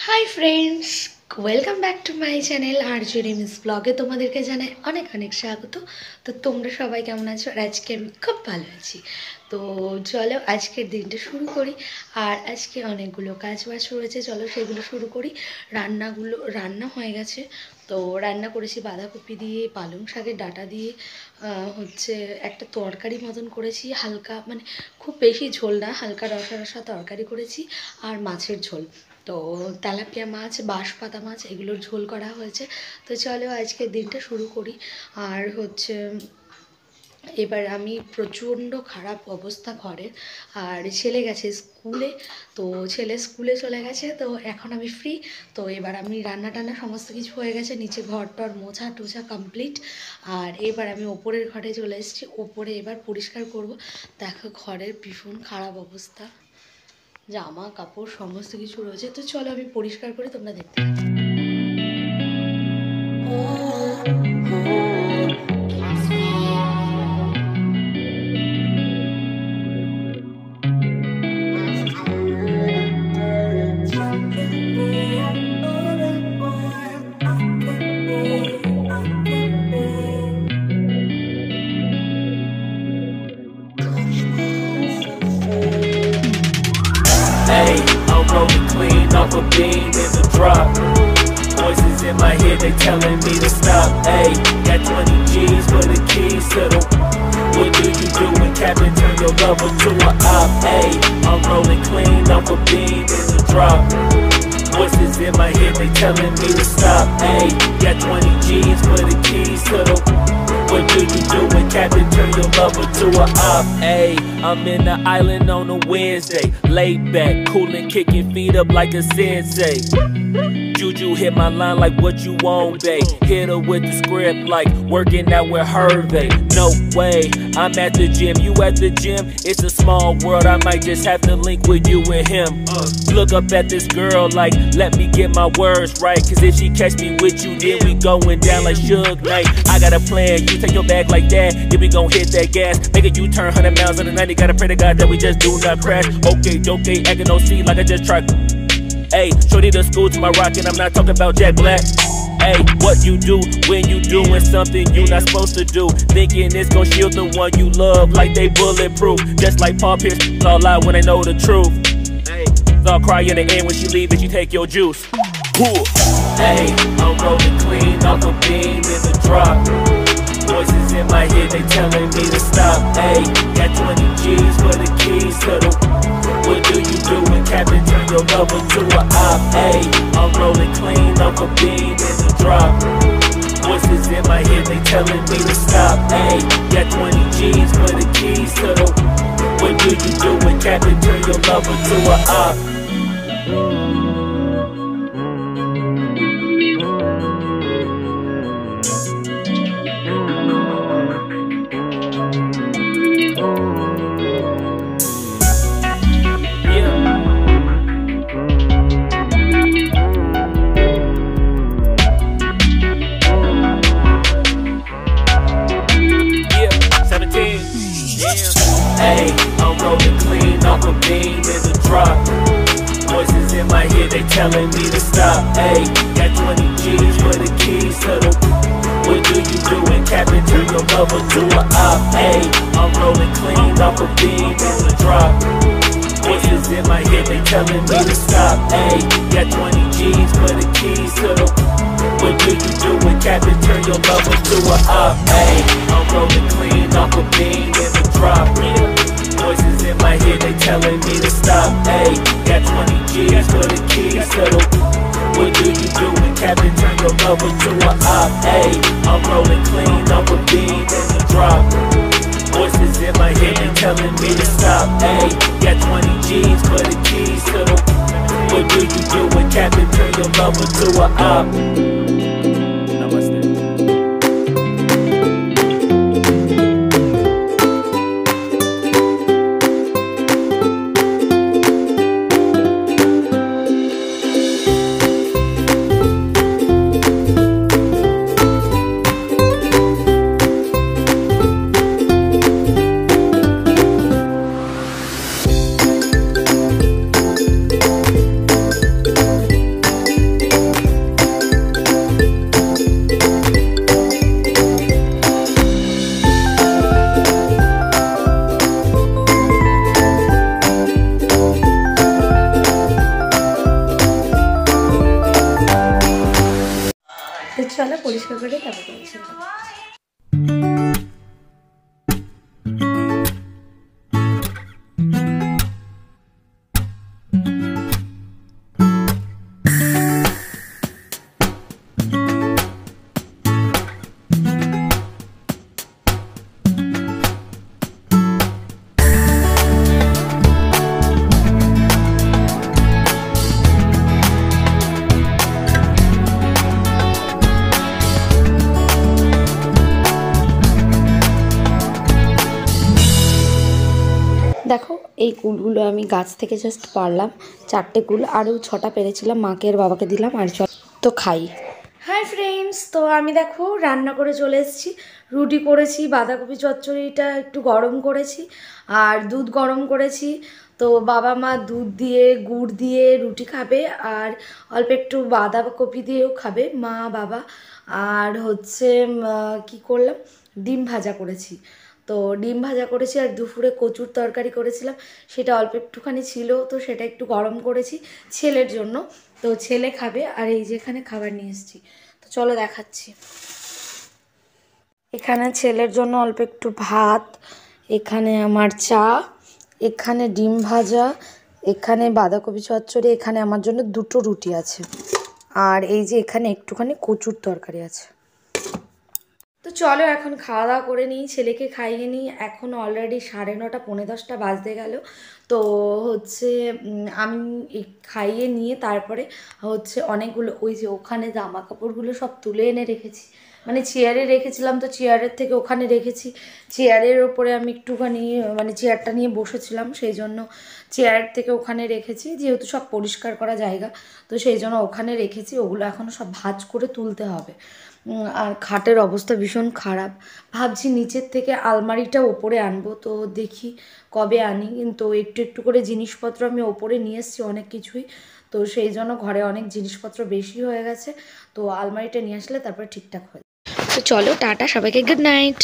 High friends, welcome back to my channel Arju রিমিস ব্লগে তোমাদেরকে জানাই অনেক অনেক স্বাগত। তো তোমরা সবাই কেমন আছো? আর আজকে আমি খুব ভালো আছি। তো চলো আজকের দিনটা শুরু করি। আর আজকে অনেকগুলো কাজ বাজ রয়েছে, চলো সেগুলো শুরু করি। রান্না হয়ে গেছে। তো রান্না করেছি বাঁধাকপি দিয়ে, পালং শাকের ডাঁটা দিয়ে, হচ্ছে একটা তরকারি মতন করেছি, হালকা মানে খুব বেশি ঝোল না, হালকা রসা রসা তরকারি করেছি, আর মাছের ঝোল। তো তেলাপিয়া মাছ, বাঁশপাতা মাছ এগুলোর ঝোল করা হয়েছে। তো চলো আজকের দিনটা শুরু করি। আর হচ্ছে এবার আমি প্রচণ্ড খারাপ অবস্থা ঘরের। আর ছেলে গেছে স্কুলে, তো ছেলে স্কুলে চলে গেছে, তো এখন আমি ফ্রি। তো এবার আমি রান্না টান্না সমস্ত কিছু হয়ে গেছে, নিচে ঘর টর মোছা টোছা কমপ্লিট। আর এবার আমি ওপরের ঘরে চলে এসেছি, ওপরে এবার পরিষ্কার করব। দেখো ঘরের ভীষণ খারাপ অবস্থা, জামা কাপড় সমস্ত কিছু রয়েছে। তো চলো আমি পরিষ্কার করে তোমরা দেখতে পাচ্ছ। Hey, I'm rolling clean off a beam in the drop. Voices in my head, they telling me to stop. Hey, got 20 G's for the keys to the. What do you do when Captain turn your lover to a op? Hey, I'm rolling clean off a beam in the drop. Voices in my head, they telling me to stop. Hey, got 20 G's for the keys to the. What do you do when Captain turn your lover to a op? Hey, I'm in the island on a Wednesday, laid back, coolin', kicking feet up like a sensei. Juju hit my line like what you want, babe. Hit her with the script like working out with Hervey. No way, I'm at the gym, you at the gym. It's a small world, I might just have to link with you and him. Look up at this girl like, let me get my words right. Cause if she catch me with you, then we going down like Suge Knight. I got a plan, you take your bag like that, then we gon' hit that gas. Make a U-turn 100 miles on the 90, gotta pray to God that we just do not crash. Okay, acting no C like I just tried. Hey, shorty to school to my rocket, I'm not talking about Jack Black. Hey, what you do when you doing something you not supposed to do? Thinking it's gon' shield the one you love like they bulletproof. Just like Paul Pierce, all lie when they know the truth. Hey, all cry in the end when she leave and she take your juice. Hey, I'm rolling clean off a beam in the drop. Voices in my head, they telling me to stop. Hey, got 20 G's for the keys to the. What do you do when Captain turn your lover to a op? Hey, I'm rolling clean off a beam in the drop. Voices in my head, they telling me to stop. Hey, got 20 G's for the keys to the. What do you do when Captain turn your lover to a op? Hey, I'm rolling clean off a beam in the drop. Voices in my head, they telling me to stop. Hey, got 20 G's for the keys to the. What do you do when Captain turn your lover to a op? Hey, I'm rolling clean off a beam in the drop. Voices in my head, they telling me to stop. Hey, got 20 G's for the keys to the. What do you do when Captain turn your lover to a op? Hey, I'm rolling clean off a beam in the drop. Voices in my head, they telling me to stop. Hey, got 20 G's for the keys to the. What do you do when Captain turn your lover to a op? Hey, I'm rolling clean off a beam in the drop. Voices in my head, they telling me to stop. Hey, got 20 G's for the keys to the. What do you do when Captain turn your lover to a op? Namaste. চলো পরিষ্কার করে তারপর করেছি। দেখো এই কুলগুলো আমি গাছ থেকে জাস্ট পারলাম, 4টে কুল, আরও 6টা পেরেছিলাম, মাকে আর বাবাকে দিলাম। আর তো খাই। হাই ফ্রেন্ডস, তো আমি দেখো রান্না করে চলে এসেছি। রুটি করেছি, বাঁধাকপি চচ্চড়িটা একটু গরম করেছি, আর দুধ গরম করেছি। তো বাবা মা দুধ দিয়ে গুড় দিয়ে রুটি খাবে, আর অল্প একটু বাঁধাকপি দিয়েও খাবে মা বাবা। আর হচ্ছে কি করলাম, ডিম ভাজা করেছি। তো ডিম ভাজা করেছি, আর দুপুরে কচুর তরকারি করেছিলাম, সেটা অল্প একটুখানি ছিল, তো সেটা একটু গরম করেছি ছেলের জন্য। তো ছেলে খাবে। আর এই যে এখানে খাবার নিয়ে এসেছি, তো চলো দেখাচ্ছি। এখানে ছেলের জন্য অল্প একটু ভাত, এখানে আমার চা, এখানে ডিম ভাজা, এখানে বাঁধাকপি চচ্চড়ি, এখানে আমার জন্য 2টো রুটি আছে, আর এই যে এখানে একটুখানি কচুর তরকারি আছে। তো চলো এখন খাওয়া দাওয়া করে নিই, ছেলেকে খাইয়ে নিই। এখন অলরেডি 9:30 পৌনে 10টা বাজতে গেল। তো হচ্ছে আমি খাইয়ে নিয়ে তারপরে হচ্ছে অনেকগুলো ওই যে ওখানে জামা কাপড়গুলো সব তুলে এনে রেখেছি, মানে চেয়ারে রেখেছিলাম, তো চেয়ারের থেকে ওখানে রেখেছি। চেয়ারের ওপরে আমি একটুখানি মানে চেয়ারটা নিয়ে বসেছিলাম, সেই জন্য চেয়ার থেকে ওখানে রেখেছি, যেহেতু সব পরিষ্কার করা জায়গা, তো সেই জন্য ওখানে রেখেছি। ওগুলো এখনও সব ভাঁজ করে তুলতে হবে। আর খাটের অবস্থা ভীষণ খারাপ। ভাবছি নিচের থেকে আলমারিটা ওপরে আনবো, তো দেখি কবে আনি। কিন্তু একটু একটু করে জিনিসপত্র আমি ওপরে নিয়ে এসেছি অনেক কিছুই, তো সেই জন্য ঘরে অনেক জিনিসপত্র বেশি হয়ে গেছে। তো আলমারিটা নিয়ে আসলে তারপরে ঠিকঠাক হয়ে যাবে। তো চলো টাটা সবাইকে, গুড নাইট।